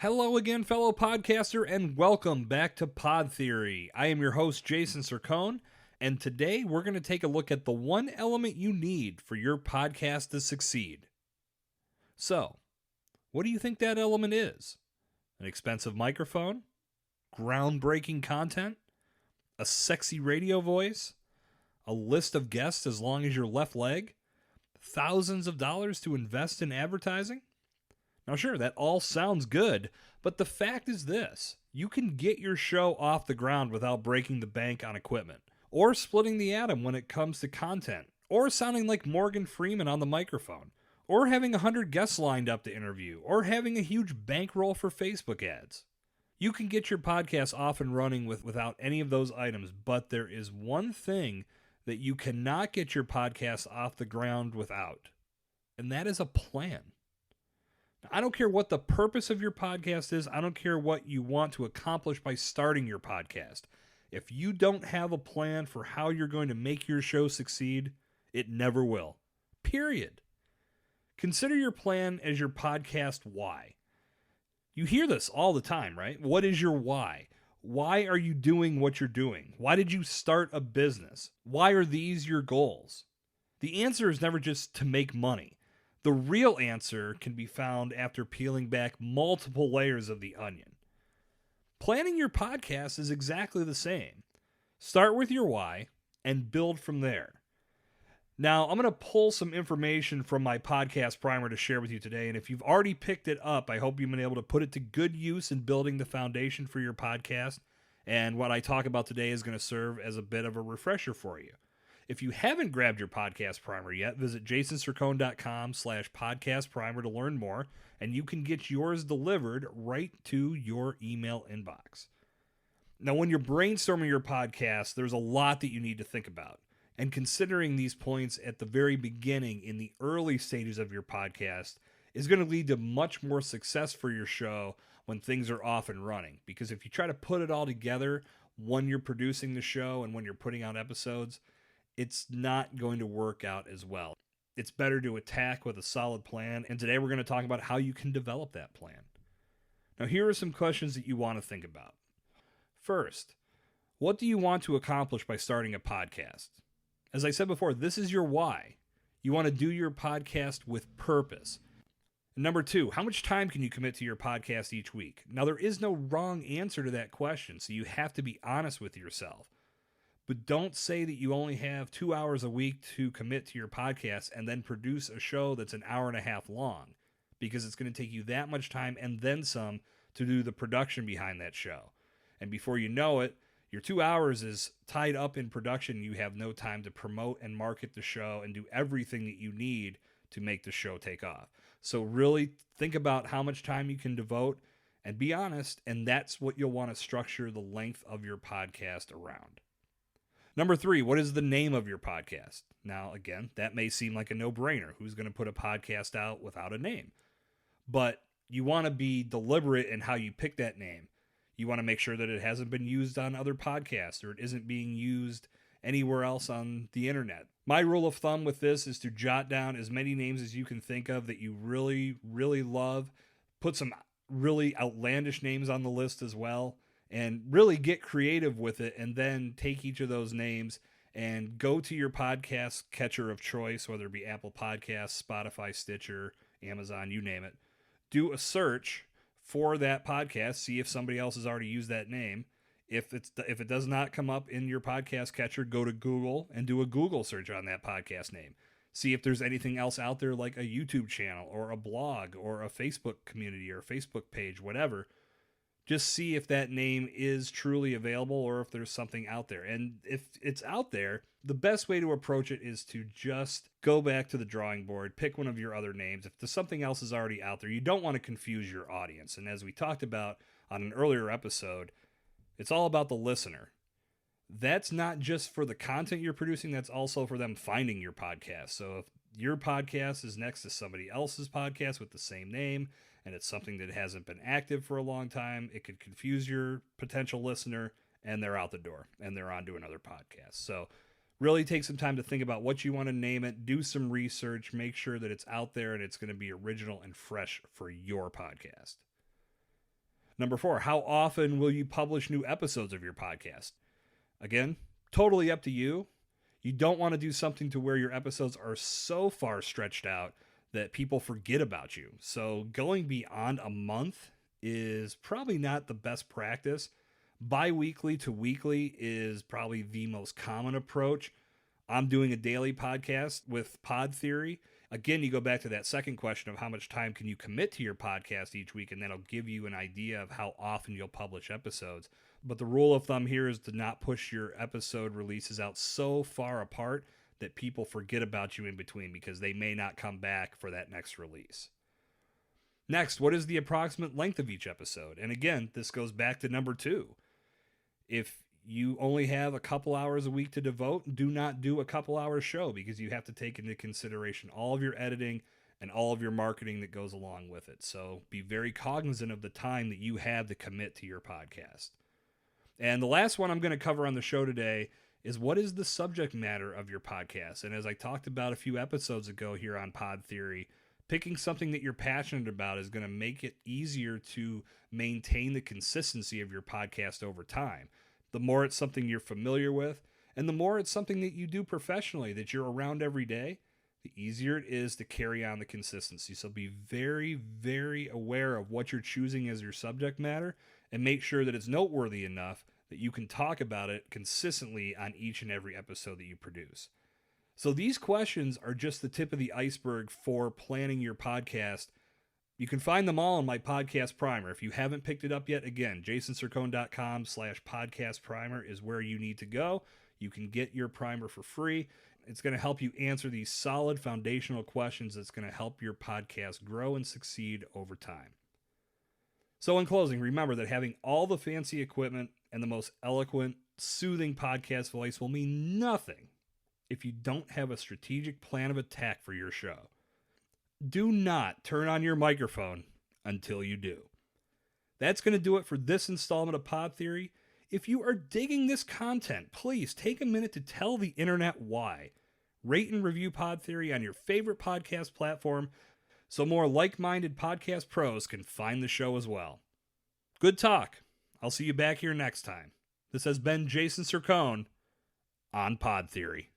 Hello again, fellow podcaster, and welcome back to Pod Theory. I am your host, Jason Cercone, and today we're going to take a look at the one element you need for your podcast to succeed. So, what do you think that element is? An expensive microphone? Groundbreaking content? A sexy radio voice? A list of guests as long as your left leg? Thousands of dollars to invest in advertising? Now, sure, that all sounds good, but the fact is this. You can get your show off the ground without breaking the bank on equipment, or splitting the atom when it comes to content, or sounding like Morgan Freeman on the microphone, or having 100 guests lined up to interview, or having a huge bankroll for Facebook ads. You can get your podcast off and running without any of those items, but there is one thing that you cannot get your podcast off the ground without, and that is a plan. I don't care what the purpose of your podcast is. I don't care what you want to accomplish by starting your podcast. If you don't have a plan for how you're going to make your show succeed, it never will. Period. Consider your plan as your podcast why. You hear this all the time, right? What is your why? Why are you doing what you're doing? Why did you start a business? Why are these your goals? The answer is never just to make money. The real answer can be found after peeling back multiple layers of the onion. Planning your podcast is exactly the same. Start with your why and build from there. Now, I'm going to pull some information from my podcast primer to share with you today, and if you've already picked it up, I hope you've been able to put it to good use in building the foundation for your podcast, and what I talk about today is going to serve as a bit of a refresher for you. If you haven't grabbed your podcast primer yet, visit jasoncercone.com/podcast primer to learn more, and you can get yours delivered right to your email inbox. Now, when you're brainstorming your podcast, there's a lot that you need to think about. And considering these points at the very beginning, in the early stages of your podcast, is going to lead to much more success for your show when things are off and running. Because if you try to put it all together when you're producing the show and when you're putting out episodes, it's not going to work out as well. It's better to attack with a solid plan, and today we're going to talk about how you can develop that plan. Now, here are some questions that you want to think about. First, what do you want to accomplish by starting a podcast? As I said before, this is your why. You want to do your podcast with purpose. And number two, how much time can you commit to your podcast each week? Now, there is no wrong answer to that question, so you have to be honest with yourself. But don't say that you only have 2 hours a week to commit to your podcast and then produce a show that's an hour and a half long, because it's going to take you that much time and then some to do the production behind that show. And before you know it, your 2 hours is tied up in production. You have no time to promote and market the show and do everything that you need to make the show take off. So really think about how much time you can devote and be honest, and that's what you'll want to structure the length of your podcast around. Number three, what is the name of your podcast? Now, again, that may seem like a no-brainer. Who's going to put a podcast out without a name? But you want to be deliberate in how you pick that name. You want to make sure that it hasn't been used on other podcasts or it isn't being used anywhere else on the internet. My rule of thumb with this is to jot down as many names as you can think of that you really, really love. Put some really outlandish names on the list as well. And really get creative with it, and then take each of those names and go to your podcast catcher of choice, whether it be Apple Podcasts, Spotify, Stitcher, Amazon, you name it. Do a search for that podcast, see if somebody else has already used that name. If it does not come up in your podcast catcher, go to Google and do a Google search on that podcast name. See if there's anything else out there like a YouTube channel or a blog or a Facebook community or a Facebook page, whatever. Just see if that name is truly available or if there's something out there. And if it's out there, the best way to approach it is to just go back to the drawing board, pick one of your other names. If there's something else is already out there, you don't want to confuse your audience. And as we talked about on an earlier episode, it's all about the listener. That's not just for the content you're producing, that's also for them finding your podcast. So if your podcast is next to somebody else's podcast with the same name, and it's something that hasn't been active for a long time, it could confuse your potential listener, and they're out the door, and they're on to another podcast. So really take some time to think about what you want to name it, do some research, make sure that it's out there and it's going to be original and fresh for your podcast. Number 4, how often will you publish new episodes of your podcast? Again, totally up to you. You don't want to do something to where your episodes are so far stretched out that people forget about you. So going beyond a month is probably not the best practice. Bi-weekly to weekly is probably the most common approach. I'm doing a daily podcast with Pod Theory. Again, you go back to that second question of how much time can you commit to your podcast each week, and that'll give you an idea of how often you'll publish episodes. But the rule of thumb here is to not push your episode releases out so far apart that people forget about you in between because they may not come back for that next release. Next, what is the approximate length of each episode? And again, this goes back to number 2. If you only have a couple hours a week to devote, do not do a couple hours show because you have to take into consideration all of your editing and all of your marketing that goes along with it. So be very cognizant of the time that you have to commit to your podcast. And the last one I'm going to cover on the show today is what is the subject matter of your podcast? And as I talked about a few episodes ago here on Pod Theory, picking something that you're passionate about is going to make it easier to maintain the consistency of your podcast over time. The more it's something you're familiar with, and the more it's something that you do professionally, that you're around every day, the easier it is to carry on the consistency. So be very, very aware of what you're choosing as your subject matter and make sure that it's noteworthy enough that you can talk about it consistently on each and every episode that you produce. So these questions are just the tip of the iceberg for planning your podcast. You can find them all in my podcast primer. If you haven't picked it up yet, again, jasoncercone.com/podcast primer is where you need to go. You can get your primer for free. It's going to help you answer these solid foundational questions that's going to help your podcast grow and succeed over time. So in closing, remember that having all the fancy equipment and the most eloquent, soothing podcast voice will mean nothing if you don't have a strategic plan of attack for your show. Do not turn on your microphone until you do. That's going to do it for this installment of Pod Theory. If you are digging this content, please take a minute to tell the internet why. Rate and review Pod Theory on your favorite podcast platform so more like-minded podcast pros can find the show as well. Good talk. I'll see you back here next time. This has been Jason Cercone on Pod Theory.